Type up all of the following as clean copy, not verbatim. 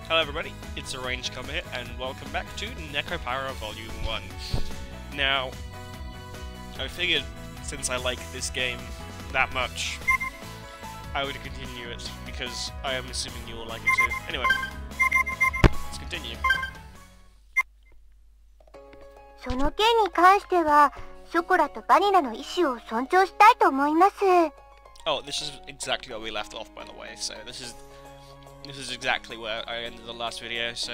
Hello everybody, it's ArrangedKarma here, and welcome back to Nekopara Volume 1. Now, I figured since I like this game that much, I would continue it, because I am assuming you all like it too. Anyway, let's continue. その件に関しては、ショコラとバニラの意思を尊重したいと思います。Oh, this is exactly where we left off, by the way, so this is exactly where I ended the last video, so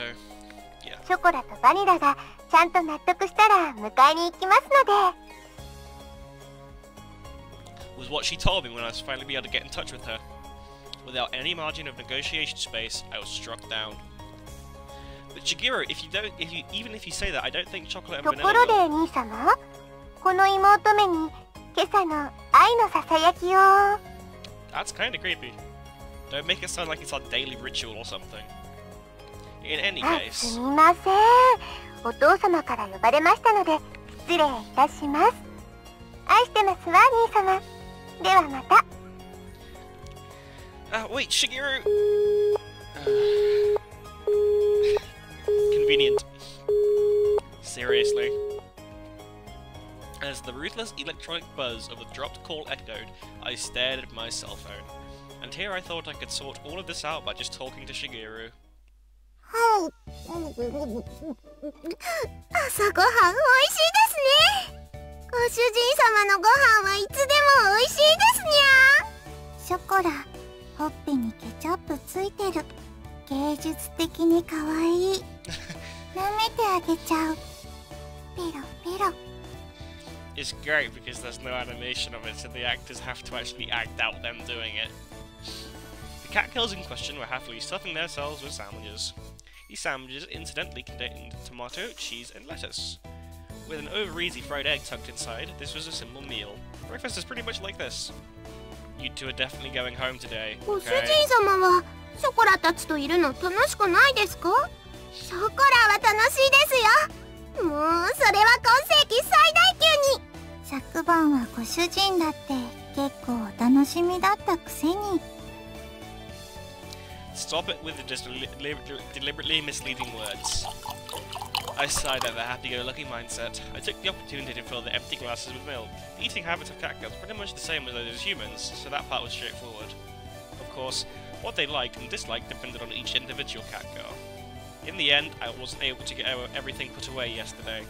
yeah. ショコラとバニラがちゃんと納得したら迎えに行きますので。Was what she told me when I was finally able to get in touch with her. Without any margin of negotiation space, I was struck down. But Shigeru, even if you say that, I don't think chocolate and vanilla. ところで兄様、この妹目に今朝の愛のささやきを。That's kind of creepy. Don't make it sound like it's our daily ritual or something. In any case. すみません。お父様から呼ばれましたので失礼いたします。愛してますわ兄様。ではまた。Wait, Shigeru. Convenient. Seriously. As the ruthless electronic buzz of the dropped call echoed, I stared at my cell phone. And here I thought I could sort all of this out by just talking to Shigeru. はい。朝ごはん美味しいですね。ご主人様のご飯はいつでも美味しいですにゃ。ショコラ、ほっぺにケチャップついてる。芸術的に可愛い。舐めてあげちゃう。ペロペロ。It's great because there's no animation of it, so the actors have to actually act out them doing it. The catgirls in question were happily stuffing themselves with sandwiches. These sandwiches incidentally contained tomato, cheese, and lettuce. With an over-easy fried egg tucked inside, this was a simple meal. Breakfast is pretty much like this. You two are definitely going home today. ご主人様はショコラたちといるの楽しくないですか？ショコラは楽しいですよ。もうそれは今世紀最大級に。昨晩はご主人だって結構お楽しみだったくせに。Stop it with the just deliberately misleading words. I sighed at the happy-go-lucky mindset. I took the opportunity to fill the empty glasses with milk. The eating habits of catgirls are pretty much the same as those of humans, so that part was straightforward. Of course, what they liked and disliked depended on each individual catgirl. In the end, I wasn't able to get everything put away yesterday.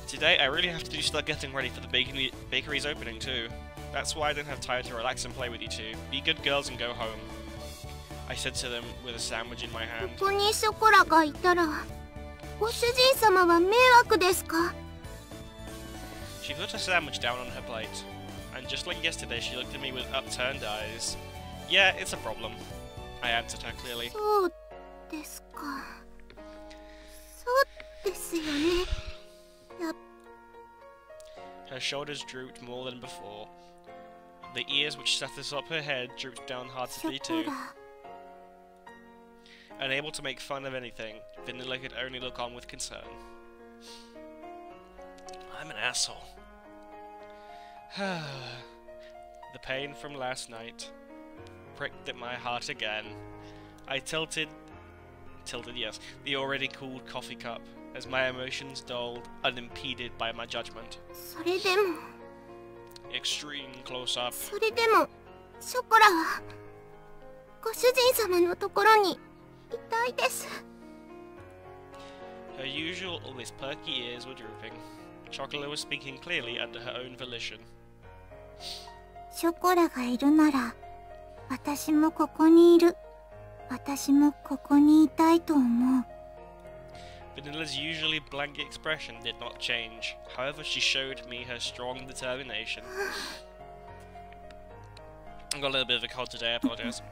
Today, I really have to start getting ready for the bakery's opening too. That's why I didn't have time to relax and play with you two. Be good girls and go home. I said to them with a sandwich in my hand. ここにショコラがいたら、ご主人様は迷惑ですか？ She put her sandwich down on her plate, and just like yesterday, she looked at me with upturned eyes. Yeah, it's a problem. I answered her clearly. そうですか。そうですよね。Her shoulders drooped more than before. The ears which sat atop her head drooped downheartedly too. Unable to make fun of anything, Vanilla could only look on with concern. I'm an asshole. The pain from last night pricked at my heart again. I tilted, yes, the already cooled coffee cup, as my emotions dulled, unimpeded by my judgment. それでも Extreme close-up. それでもショコラはご主人様のところにいたいです。 Her usual, always perky ears were drooping. Chocolate was speaking clearly under her own volition. ショコラがいるなら私もここにいる。私もここにいたいと思う。 Vanilla's usually blank expression did not change. However, she showed me her strong determination. I've got a little bit of a cold today, I apologize.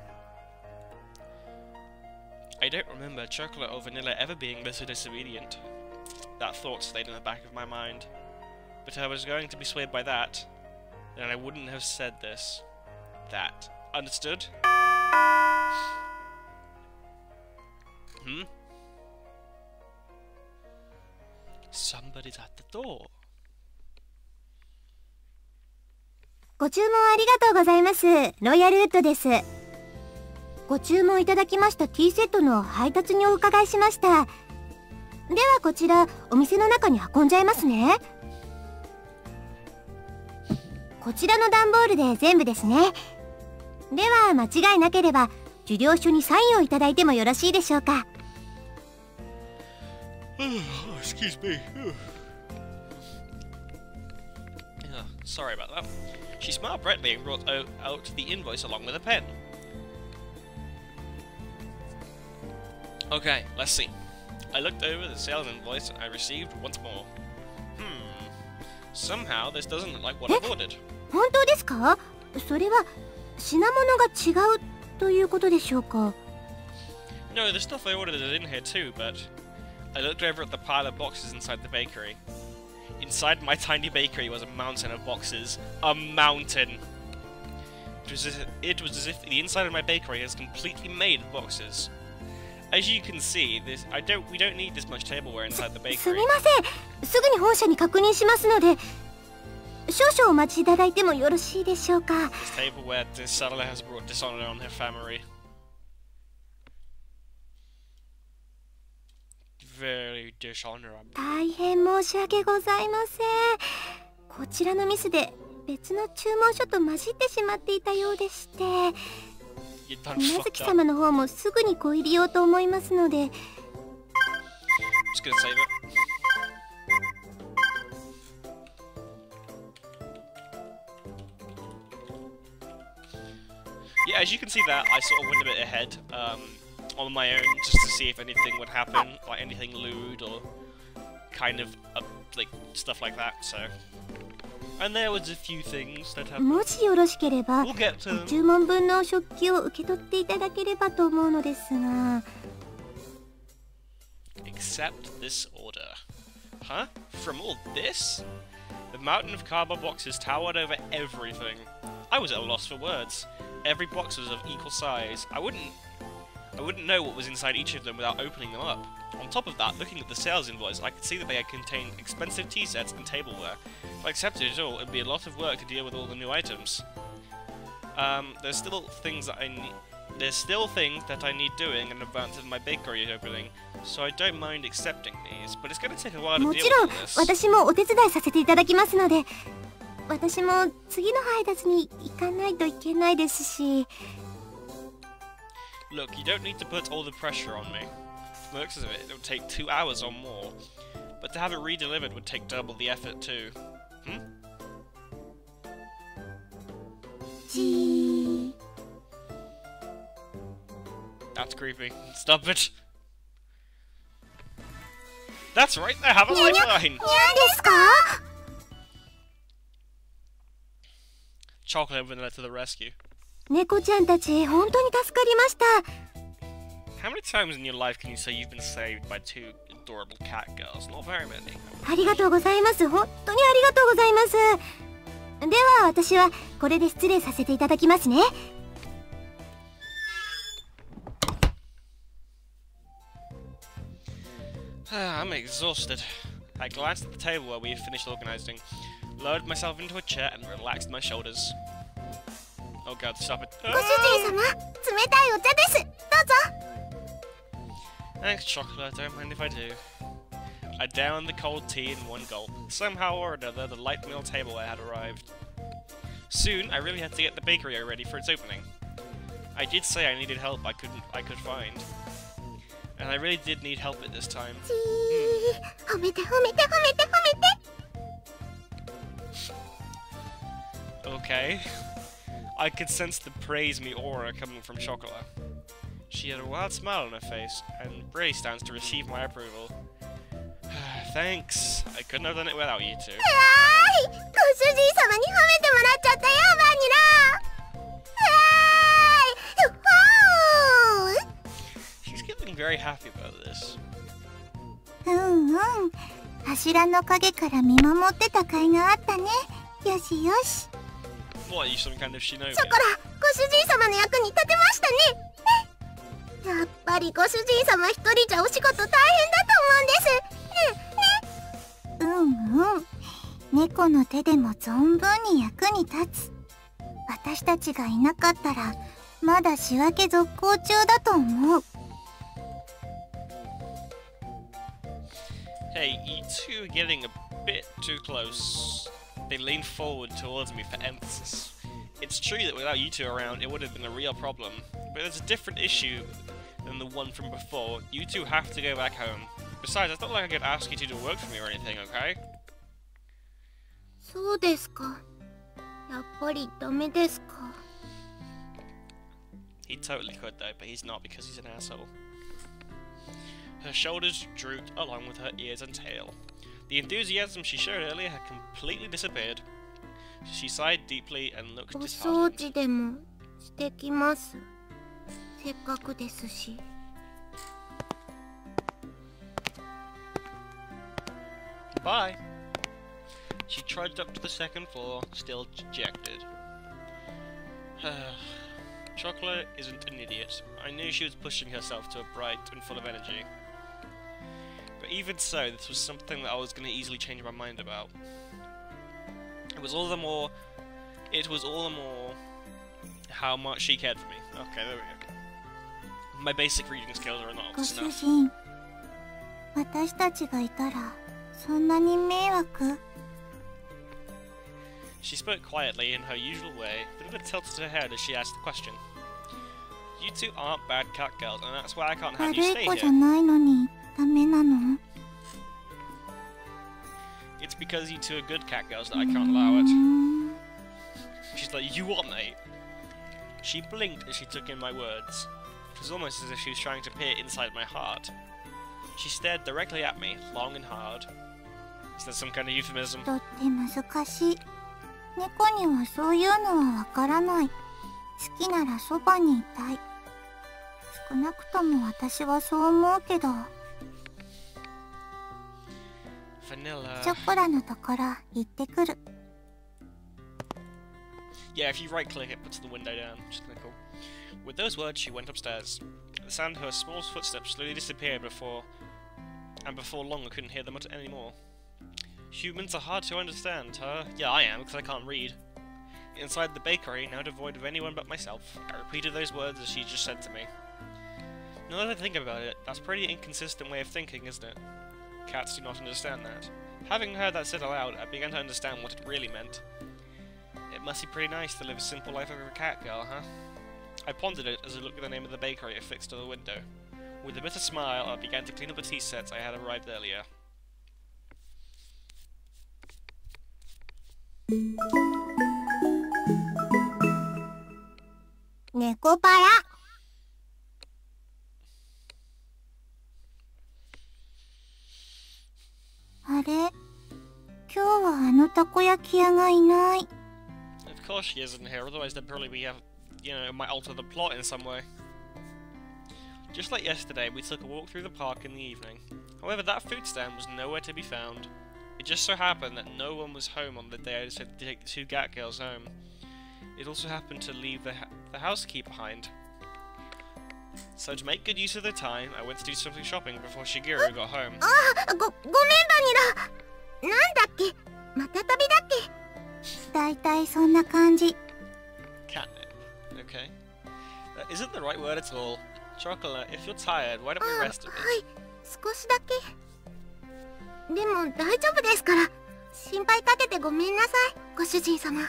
I don't remember Chocolate or Vanilla ever being this disobedient. That thought stayed in the back of my mind. But if I was going to be swayed by that, then I wouldn't have said this. That. Understood? Somebody's at the door. ご注文ありがとうございます。ロイヤルウッドです。ご注文いただきましたティーセットの配達にお伺いしました。ではこちらお店の中に運んじゃいますね。こちらの段ボールで全部ですね。では間違いなければ受領書にサインをいただいてもよろしいでしょうか。Excuse me. Sorry about that. She smiled brightly and brought out the invoice along with a pen. Okay, let's see. I looked over the sales invoice I received once more. Somehow this doesn't look like what I've ordered. 本当ですか？それは品物が違うということでしょうか？ No, the stuff I ordered is in here too, but I looked over at the pile of boxes inside the bakery. Inside my tiny bakery was a mountain of boxes. A mountain! It was as if the inside of my bakery is completely made of boxes. As you can see, we don't need this much tableware inside the bakery. すみません。すぐに本社に確認しますので、少々お待ちいただいてもよろしいでしょうか。This tableware sadly has brought dishonor on her family. Very dishonorable. 大変申し訳ございません。こちらのミスで別の注文書と混じってしまっていたようでして、水月様の方もすぐにご入りようと思いますので。Just gonna save it. Yeah, as you can see that, I sort of went a bit ahead on my own just to see if anything would happen, like anything lewd or kind of like stuff like that. So, and there was a few things that happened. もしよろしければ、 We'll get to ご注文分の食器を受け取っていただければと思うのですが。Accept this order. Huh? From all this? The mountain of cardboard boxes towered over everything. I was at a loss for words. Every box was of equal size. I wouldn't know what was inside each of them without opening them up. On top of that, looking at the sales invoice, I could see that they had contained expensive tea sets and tableware. If I accepted it all, it would be a lot of work to deal with all the new items. There's still things that I need doing in advance of my bakery opening, so I don't mind accepting these, but it's going to take a while to deal with this. もちろん私もお手伝いさせていただきますので、私も次の配達に行かないといけないですし。Look, you don't need to put all the pressure on me. From the looks of it, it would take 2 hours or more. But to have it re-delivered would take double the effort too. That's creepy. Stop it. That's right, I have a lifeline! 何ですか？ Chocolate vanilla to the rescue. 猫ちゃんたち本当に助かりました。 How many times in your life can you say you've been saved by 2 adorable cat girls? Not very many. ありがとうございます。本当にありがとうございます。では私はこれで失礼させていただきますね。I'm exhausted. I glanced at the table where we had finished organizing, lowered myself into a chair and relaxed my shoulders. Oh god, stop it. ご主人様、冷たいお茶です。どうぞ。Thanks, Chocolate. Don't mind if I do. I downed the cold tea in one gulp. Somehow or another, the light meal tableware had arrived. Soon, I really had to get the bakery ready for its opening. I did say I needed help I could find. And I really did need help at this time. 褒めて褒めて褒めて褒めて。 Okay. I could sense the praise me aura coming from Chocolate. She had a wild smile on her face, and really stands to receive my approval. Thanks. I couldn't have done it without you two. ご主人様に褒めてもらっちゃったよ、バニラ。She's getting very happy about this. 柱の陰から見守ってた甲斐があったね。よしよし。 What, are you some kind of shinobi? ショコラ、ご主人様の役に立てましたね。やっぱりご主人様一人じゃお仕事大変だと思うんです。猫の手でも存分に役に立つ。私たちがいなかったらまだ仕分け続行中だと思う。 Hey, you two are getting a bit too close. They leaned forward towards me for emphasis. It's true that without you two around, it would have been a real problem. But there's a different issue than the one from before. You two have to go back home. Besides, it's not like I could ask you two to work for me or anything, okay? そうですか。やっぱりダメですか。 He totally could though, but he's not because he's an asshole. Her shoulders drooped along with her ears and tail. The enthusiasm she showed earlier had completely disappeared. She sighed deeply and looked お掃 disheartened. 除でもしてきます。せっかくですし。 Bye! She trudged up to the second floor, still dejected. Chocolate isn't an idiot. I knew she was pushing herself to a bright and full of energy. But even so, this was something that I was going to easily change my mind about. It was all the more how much she cared for me. Okay, there we go. My basic reading skills are not ご主 enough. 人、私たちがいたらそんなに迷惑？ She spoke quietly in her usual way, but a bit tilted her head as she asked the question. You two aren't bad cat girls, and that's why I can't have you 悪 stay い子じゃ here. ないのにダメなの？ It's because you two are good cat girls that I can't allow it. She's like, you what, mate? She blinked as she took in my words. It was almost as if she was trying to peer inside my heart. She stared directly at me, long and hard. Is that some kind of euphemism? とって難しい。猫にはそういうのはわからない。好きならそばにいたい。少なくとも私はそう思うけど。 Vanilla. チョコラのところ行ってくる。 Yeah, if you right click, it puts the window down, which is kinda cool. With those words, she went upstairs. The sound of her small footsteps slowly disappeared before long I couldn't hear them anymore. Humans are hard to understand, huh? Yeah, I am, because I can't read. Inside the bakery, now devoid of anyone but myself, I repeated those words as she just said to me. Now that I think about it, that's a pretty inconsistent way of thinking, isn't it? Cats do not understand that. Having heard that said aloud, I began to understand what it really meant. It must be pretty nice to live a simple life of a cat girl, huh? I pondered it as I looked at the name of the bakery affixed to the window. With a bitter smile, I began to clean up the tea sets I had arrived earlier. Nekopara. あれ、今日はあのたこ焼き屋がいない。 Of course she isn't here, otherwise there'd probably be it might alter the plot in some way. Just like yesterday, we took a walk through the park in the evening. However, that food stand was nowhere to be found. It just so happened that no one was home on the day I decided to take the two Gat girls home. It also happened to leave the house key behind. So to make good use of the time, I went to do something shopping before Shigeru got home. ごめんバニラ。なんだっけ？また旅だっけ？だいたいそんな感じ。 Catnip. Okay. That isn't the right word at all. Chocolate, if you're tired, why don't we rest a は bit? い、少しだけ。でも大丈夫ですから。心配かけてごめんなさい、ご主人様。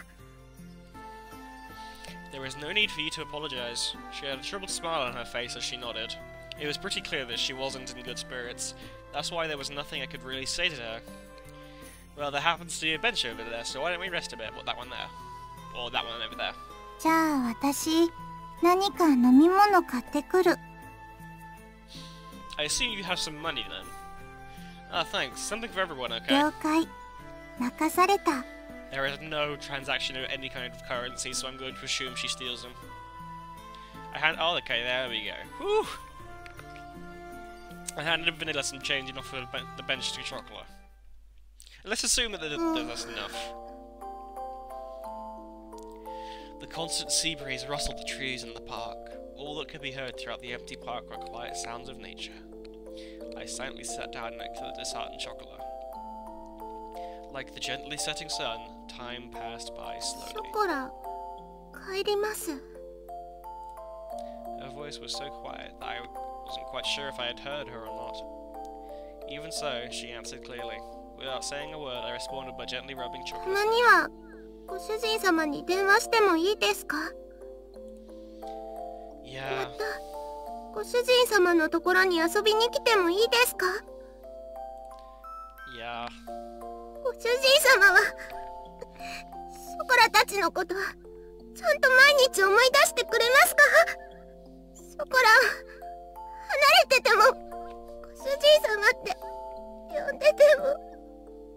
There is no need for you to apologize. She had a troubled smile on her face as she nodded. It was pretty clear that she wasn't in good spirits. That's why there was nothing I could really say to her. Well, there happens to be a bench over there, so why don't we rest a bit? What, that one there? Or that one over there? じゃあ私、何か飲み物買ってくる。 I assume you have some money then. Ah, thanks. Something for everyone, okay? 了解。任された。 There is no transaction of any kind of currency, so I'm going to assume she steals them. Oh, okay, there we go. Whew! I handed Vanilla some change and offered the bench to Chocolate. Let's assume that that's enough. The constant sea breeze rustled the trees in the park. All that could be heard throughout the empty park were quiet sounds of nature. I silently sat down next to the disheartened Chocolate. Like the gently setting sun, time passed by ショ slowly. コラ、帰ります。voice was so quiet that I wasn't quite sure if I had heard her or not. Even so, she answered clearly. Without saying a word, I responded by gently rubbing た Chocolate's ま head. にはご主人様に電話してもいいですか？ Yeah. またご主人様のところに遊びに来てもいいですか？ Yeah. ご主人様はショコラたちのことはちゃんと毎日思い出してくれますか？ショコラは離れててもご主人様って呼んでても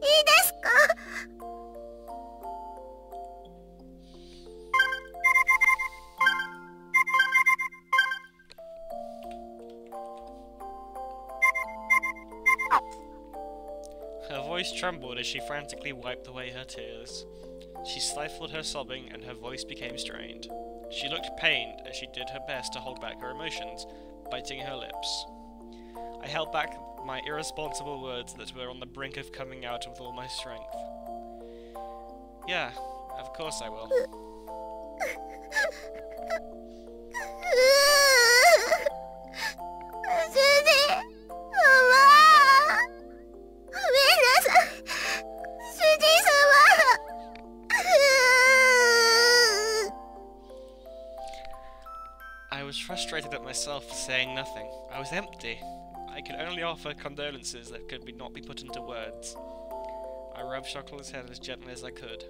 いいですか？ Her voice trembled as she frantically wiped away her tears. She stifled her sobbing and her voice became strained. She looked pained as she did her best to hold back her emotions, biting her lips. I held back my irresponsible words that were on the brink of coming out with all my strength. Yeah, of course I will. 主人様、ごめんなさい、主人様。 I was frustrated at myself for saying nothing. I was empty. I could only offer condolences that could not be put into words. I rubbed Chocolate's head as gently as I could.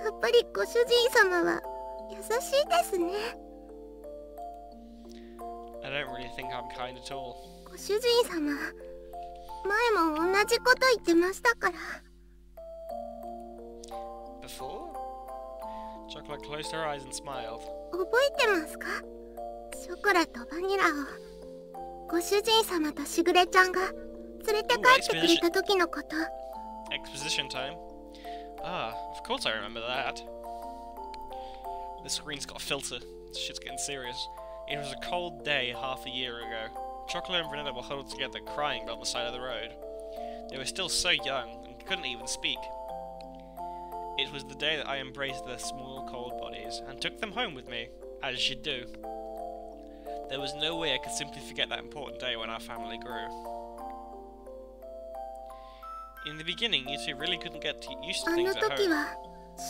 やっぱりご主人様は優しいですね。 I don't really think I'm kind at all. ご主人様、前も同じこと言ってましたから。 Before? Chocolate closed her eyes and smiled. 覚えてますか？ショコラとバニラをご主人様としぐれちゃんが連れて帰ってくれた時のこと。 Exposition time. Ah, of course I remember that. The screen's got a filter. This shit's getting serious. It was a cold day half a year ago. Chocolate and Vanilla were huddled together crying by the side of the road. They were still so young and couldn't even speak. It was the day that I embraced their small cold bodies and took them home with me, as you do. There was no way I could simply forget that important day when our family grew. In the beginning, you two really couldn't get used to あ things の at 時 home. は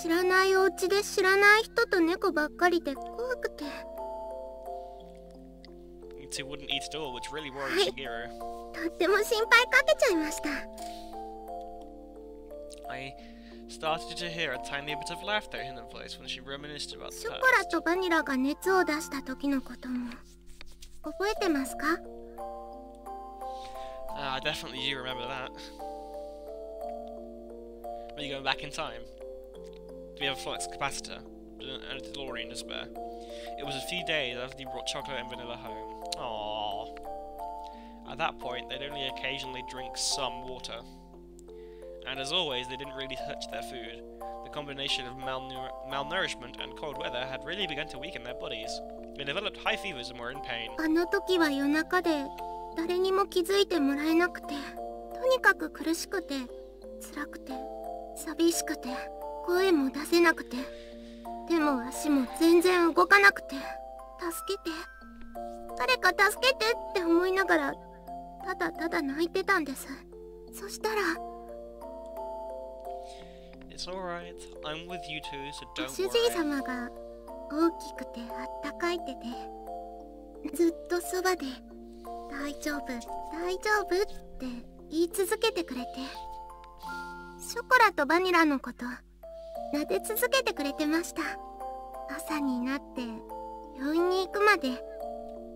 知らないお家で知らない人と猫ばっかりで怖くて。 You two wouldn't eat at all, which really worried Hi. Shigeru. とっても心配かけちゃいました。 I started to hear a tiny bit of laughter in her voice when she reminisced about シ the ョコラ past. とバニラが熱を出した時のことも覚えてますか？ I definitely do remember that. Were you going back in time? Do we have a flux capacitor? And a DeLorean to spare? It was a few days after you brought Chocolate and Vanilla home. Aww. At that point, they'd only occasionally drink some water. And as always, they didn't really touch their food. The combination of malnourishment and cold weather had really begun to weaken their bodies. They developed high fevers and were in pain. あの時は夜中で誰にも気づいてもらえなくて、とにかく苦しくて辛くて寂しくて声も出せなくて、手も足も全然動かなくて、助けて、誰か助けてって思いながらただただ泣いてたんです。そしたら It's alright. I'm with you two, so ご don't 主人 worry. 様が大きくてあったかい手でずっとそばで大丈夫大丈夫って言い続けてくれて、ショコラとバニラのこと撫で続けてくれてました。朝になって病院に行くまで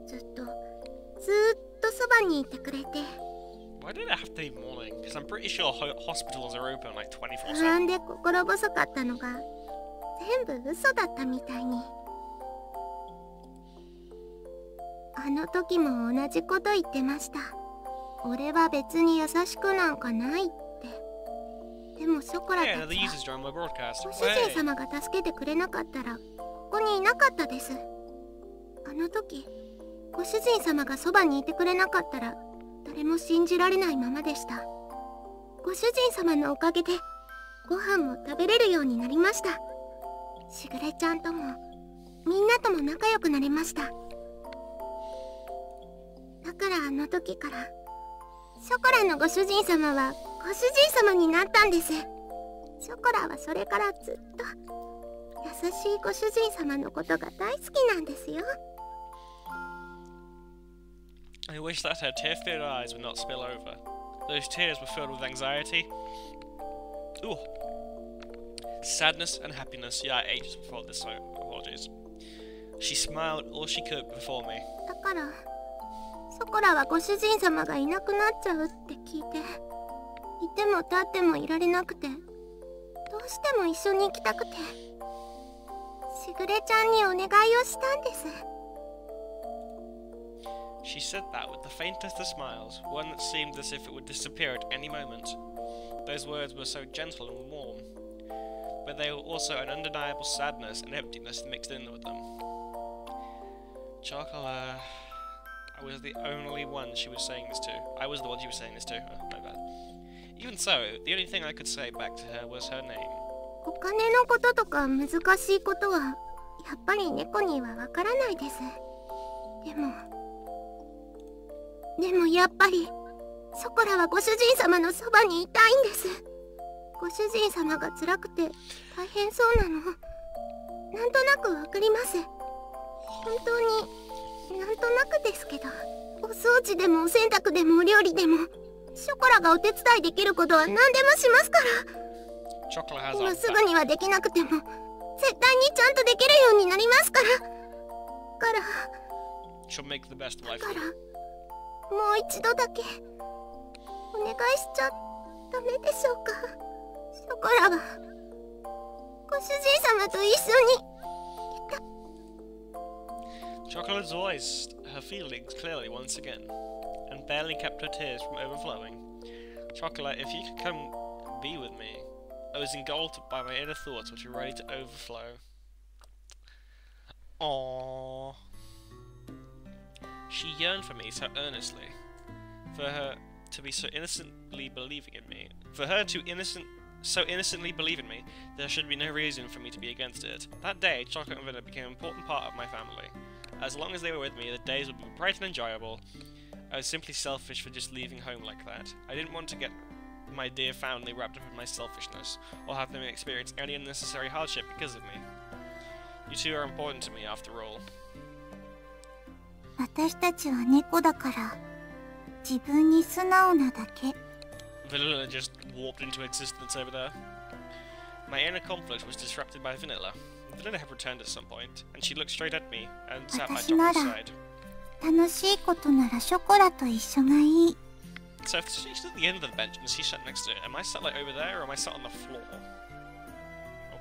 ずっとそばにいてくれて。 Why did it have to be morning? Because I'm pretty sure hospitals are open like 24/7. 不安で心細かったのが全部嘘だったみたいに。あの時も同じこと言ってました。俺は別に優しくなんかないって。でもショコラ Yeah, た another ちは user's joined my broadcast. ご主人様が助けてくれなかったらここにいなかったです。あの時ご主人様がそばにいてくれなかったら誰も信じられないままでした。ご主人様のおかげでご飯も食べれるようになりました。しぐれちゃんともみんなとも仲良くなれました。だからあの時からショコラのご主人様はご主人様になったんです。ショコラはそれからずっと優しいご主人様のことが大好きなんですよ。I wish that her tear-filled eyes would not spill over. Those tears were filled with anxiety. Ooh. Sadness and happiness. Yeah, I ate just before this, so apologies. She smiled all she could before me. だからショコラはご主人様がいなくなっちゃうって聞いて、いても立ってもいられなくて、どうしても一緒に行きたくて、しぐれちゃんにお願いをしたんです。She said that with the faintest of smiles, one that seemed as if it would disappear at any moment. Those words were so gentle and warm, but they were also an undeniable sadness and emptiness mixed in with them. Chocolate. I was the only one she was saying this to. I was the one she was saying this to. Oh, my bad. Even so, the only thing I could say back to her was her name. お金のこととか難しいことはやっぱり猫にはわからないです。でもやっぱりショコラはご主人様のそばにいたいんです。ご主人様が辛くて大変そうなのなんとなくわかります。本当になんとなくですけど、お掃除でもお洗濯でもお料理でもショコラがお手伝いできることは何でもしますから。今すぐにはできなくても絶対にちゃんとできるようになりますから。だからもう一度だけお願いしちゃダメでしょうか。ショコラはご主人様と一緒にいた。Chocolate voiced her feelings clearly once again, and barely kept her tears from overflowing. Chocolate, if you could come be with me. I was engulfed by my inner thoughts which were ready to overflow. Aww. She yearned for me so earnestly, for her to be so innocently believing in me. So innocently believe in me, there should be no reason for me to be against it. That day, Chocolate and Vanilla became an important part of my family. As long as they were with me, the days would be bright and enjoyable. I was simply selfish for just leaving home like that. I didn't want to get my dear family wrapped up in my selfishness, or have them experience any unnecessary hardship because of me. You two are important to me, after all. 私たちは猫だから自分に素直なだけ。 Vanilla just warped into existence over there. My inner conflict was disrupted by Vanilla. Vanilla had returned at some point, and she looked straight at me and sat by Chocolate's side. 楽しいことならショコラと一緒がいい。 So if she's at the end of the bench and she's sat next to it, am I sat like over there or am I sat on the floor?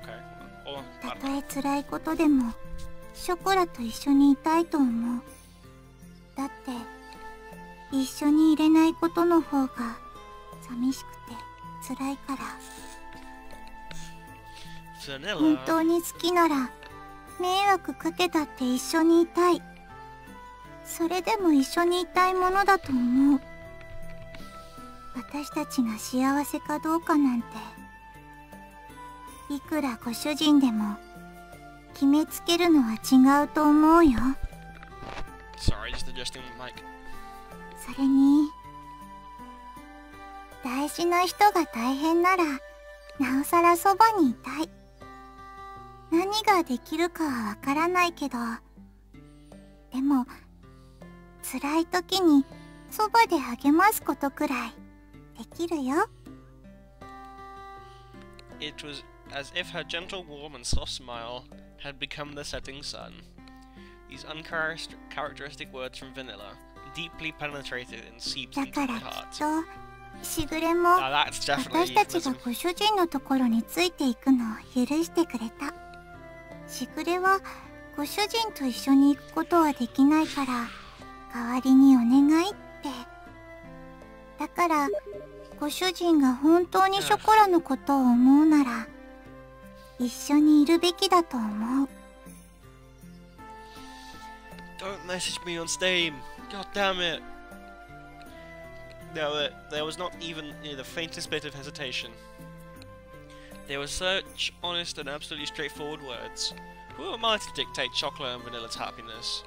Okay. Or, たとえ辛いことでもショコラと一緒にいたいと思う。だって一緒にいれないことの方が寂しくて辛いから。本当に好きなら迷惑かけたって一緒にいたい。それでも一緒にいたいものだと思う。私たちが幸せかどうかなんていくらご主人でも決めつけるのは違うと思うよ。Sorry, just adjusting the mic. それに大事な人が大変ならなおさらそばにいたい。何ができるかはわからないけど、でも辛い時にそばで励ますことくらいできるよ。 It was as if her gentle, warm and soft smile had become the setting sun. These uncharacteristic words from Vanilla deeply penetrated and seeped into my heart. だからきっとしぐれも私たちがご主人のところについていくのを許してくれた。しぐれはご主人と一緒に行くことはできないから代わりにお願いって。だからご主人が本当にショコラのことを思うなら一緒にいるべきだと思う。 Don't message me on Steam. God damn it. No, there was not even the faintest bit of hesitation. They were such honest and absolutely straightforward words. Who am I to dictate chocolate and vanilla's happiness?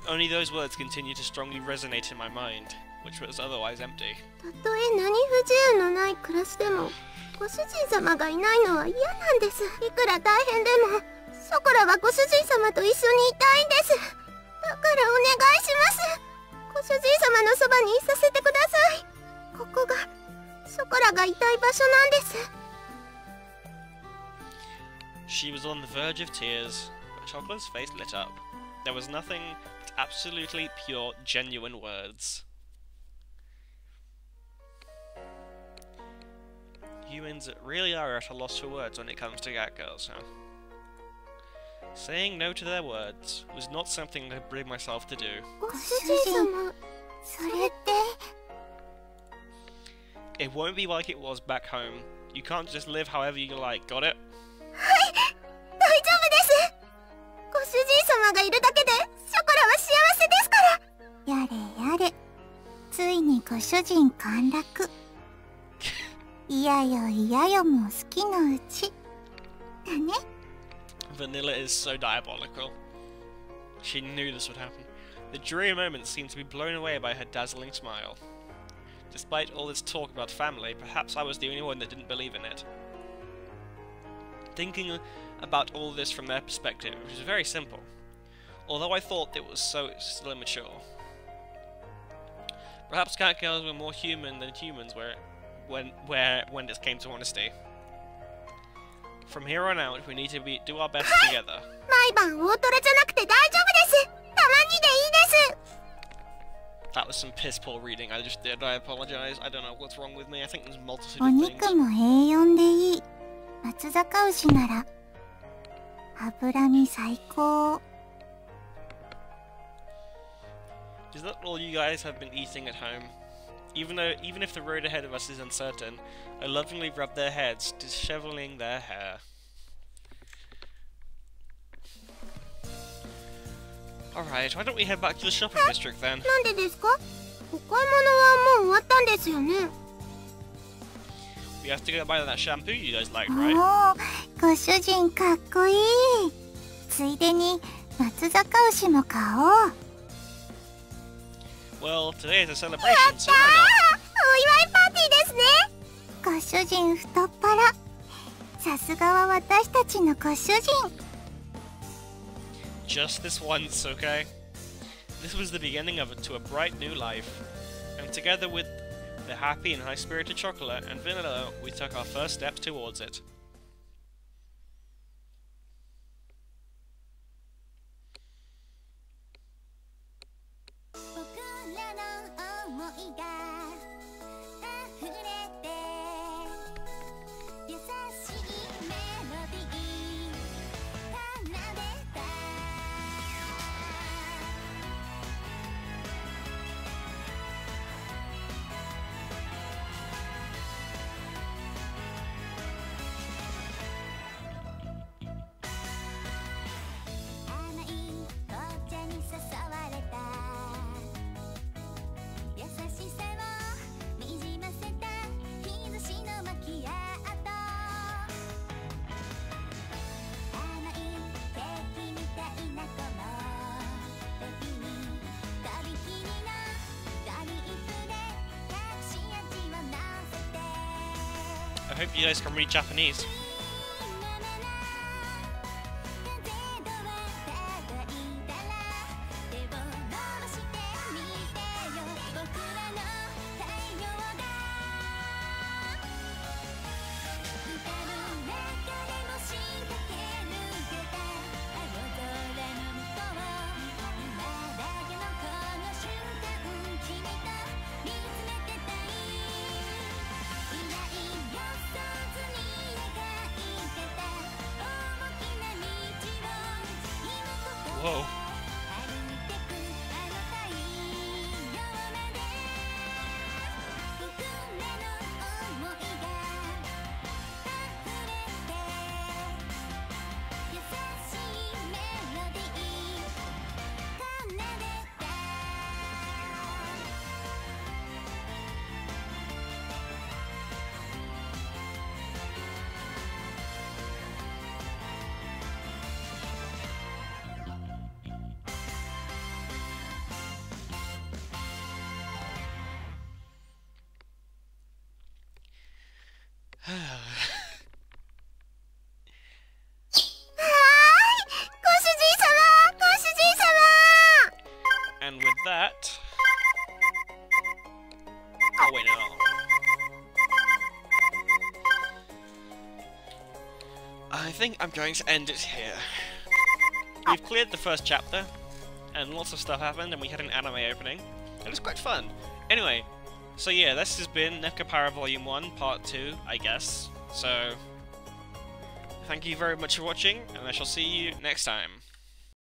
Only those words continue to strongly resonate in my mind, which was otherwise empty. たとえ何不自由のない暮らしでもご主人様がいないのは嫌なんです。いくら大変でもショコラはご主人様と一緒にいたいんです。だからお願いします。ご主人様のそばにいさせてください。ここがショコラがいたい場所なんです。 She was on the verge of tears, but Chocolate's face lit up. There was nothing but absolutely pure, genuine words. Humans really are at a loss for words when it comes to cat girls, huh? Saying no to their words was not something I could bring myself to do. ご主人様、それって It won't be like it was back home. You can't just live however you like, got it? はい、大丈夫です。ご主人様がいるだけでショコラは幸せですから。やれやれ、ついにご主人陥落。いやよいやよも好きのうちだね。 Vanilla is so diabolical. She knew this would happen. The dreary moment seemed to be blown away by her dazzling smile. Despite all this talk about family, perhaps I was the only one that didn't believe in it. Thinking about all this from their perspective, which was very simple, although I thought it was still immature. Perhaps cat girls were more human than humans were when it came to honesty. From here on out, we need to do our best together. 毎晩大トロじゃなくて大丈夫です。たまにでいいです。 That was some piss poor reading I just did. I apologize. I don't know what's wrong with me. I think there's multitude お of 肉 things. も A4 でいい。松阪牛なら脂身最高。 Is that all you guys have been eating at home? Even if the road ahead of us is uncertain, I lovingly rub their heads, disheveling their hair. Alright, why don't we head back to the shopping district then? なんでですか？お買い物はもう終わったんですよね。 We have to go buy that shampoo you guys like, right? おー、ご主人かっこいい。ついでに松阪牛も買おう。 Well, today is a celebration, やったー！ so why not? お祝いパーティーですね。ご主人太っ腹。さすがは私たちのご主人。 Just this once, okay? This was the beginning to a bright new life. And together with the happy and high-spirited Chocolate and Vanilla, we took our first steps towards it. I hope you guys can read Japanese. Whoa. I think I'm going to end it here. We've cleared the first chapter, and lots of stuff happened, and we had an anime opening. It was quite fun. Anyway, so yeah, this has been Nekopara Volume 1, Part 2, I guess. So, thank you very much for watching, and I shall see you next time.